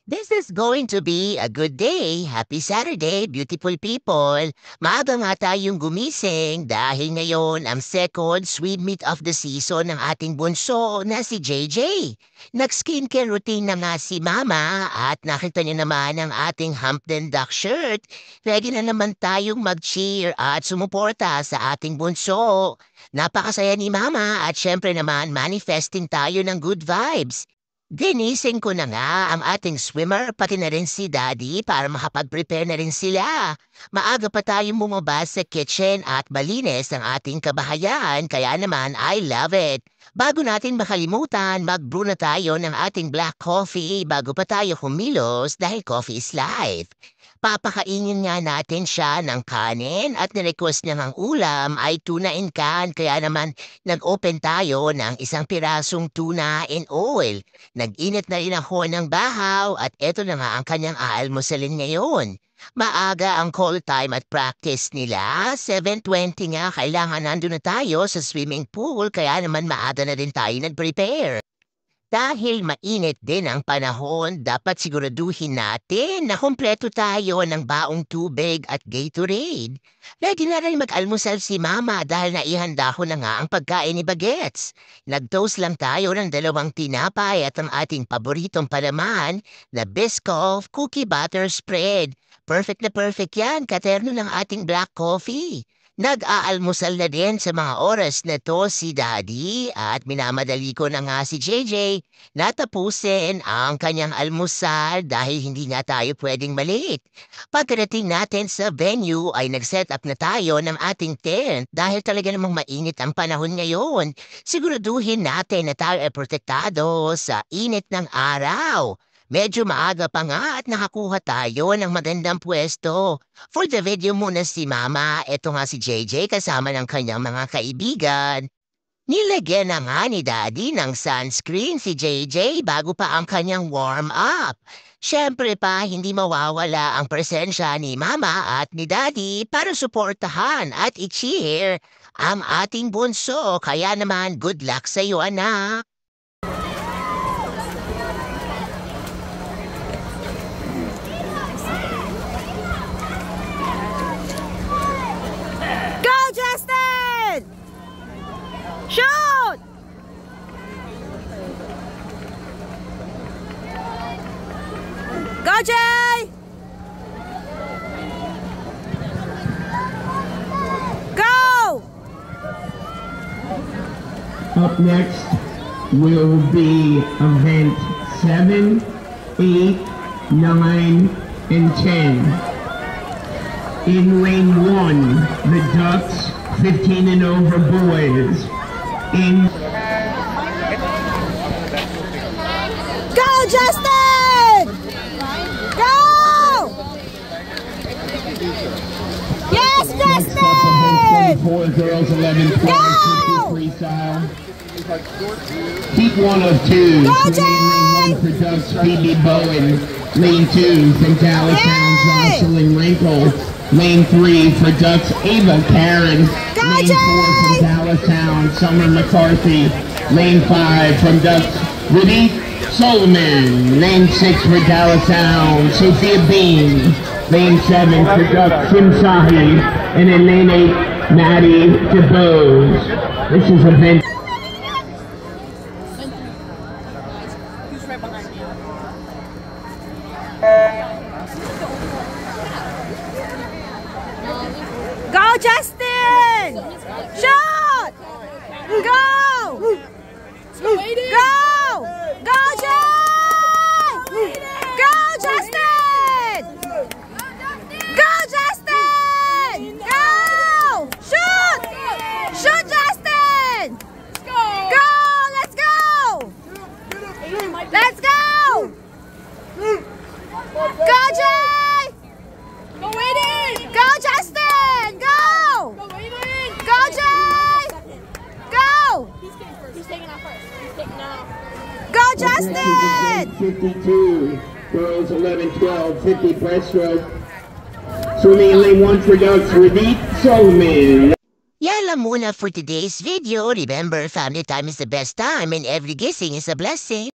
This is going to be a good day. Happy Saturday, beautiful people. Maaga nga tayong gumising dahil ngayon ang second sweet meat of the season ng ating bunso na si JJ. Nag-skincare routine na nga si Mama at nakita niya naman ang ating Hampton Duck shirt. Ready na naman tayong mag-cheer at sumuporta sa ating bunso. Napakasaya ni Mama at syempre naman manifesting tayo ng good vibes. Ginising ko na nga ang ating swimmer pati na rin si Daddy para makapag-prepare na rin sila. Maaga pa tayong bumaba sa kitchen at malinis ang ating kabahayan kaya naman I love it. Bago natin makalimutan, mag-brew na tayo ng ating black coffee bago pa tayo kumilos dahil coffee is life. Papakainin nga natin siya ng kanin at nirequest niya ng ulam ay tuna in can kaya naman nag-open tayo ng isang pirasong tuna in oil. Nag-init na rin ako ng bahaw at eto na nga ang kanyang aalmusalin ngayon. Maaga ang call time at practice nila. 7:20 nga kailangan nandun na tayo sa swimming pool kaya naman maaga na din tayo nag-prepare. Dahil mainit din ang panahon, dapat siguraduhin natin na kumpleto tayo ng baong tubig at Gatorade. Ready na rin mag-almusal si Mama dahil naihanda ko na nga ang pagkain ni Bagets. Nag-toast lang tayo ng 2 tinapay at ang ating paboritong palaman na Biscoff Cookie Butter Spread. Perfect na perfect yan, katerno ng ating black coffee. Nag-aalmusal na din sa mga oras na to si Daddy at minamadali ko na nga si JJ na tapusin ang kanyang almusal dahil hindi nga tayo pwedeng malate. Pagkarating natin sa venue ay nag-set up na tayo ng ating tent dahil talaga namang mainit ang panahon ngayon. Siguraduhin natin na tayo ay protektado sa init ng araw. Medyo maaga pa nga at nakakuha tayo ng magandang pwesto. For the video muna si Mama, eto nga si JJ kasama ng kanyang mga kaibigan. Nilagyan na nga ni Daddy ng sunscreen si JJ bago pa ang kanyang warm-up. Siyempre pa, hindi mawawala ang presensya ni Mama at ni Daddy para suportahan at i-cheer ang ating bunso. Kaya naman, good luck sa iyo, anak. Justin! Shoot! Go, Jay! Go! Up next will be event 7, 8, 9, and 10. In lane 1, the Ducks, 15 and over boys. Go, Justin! Go! Yes, Justin! 24 girls, 11 Go! freestyle. Heat 1 of 2. Go, Lane 1 for Ducks, Phoebe Bowen. Lane 2 from Dallas Town, Jocelyn Winkle. Lane 3 for Ducks, Ava Karen. Lane 4 from Dallas Town, Summer McCarthy. Lane 5 from Ducks, Rudy Solomon. Lane 6 for Dallas Town, Sophia Bean. Lane 7 for Ducks, Sim Sahi. And in lane 8, Maddie DeBose. This is event. Go, Justin! Shoot! Go! Go! Go, Jay! Go, Justin! Go, Justin! Go! Shoot! Shoot, Justin! Go! Let's go! Let's go! Go, Jay! Go, Aiden! Go, Justin! Go! Go, Aiden! Go, Jay! Go! He's taking off first. He's taking off. Go, Justin! 52, girls 11, 12, 50 breaststroke. Swimming in lane 1 for Ducks, Rudy Solomon. Yala muna for today's video. Remember, family time is the best time and every kissing is a blessing.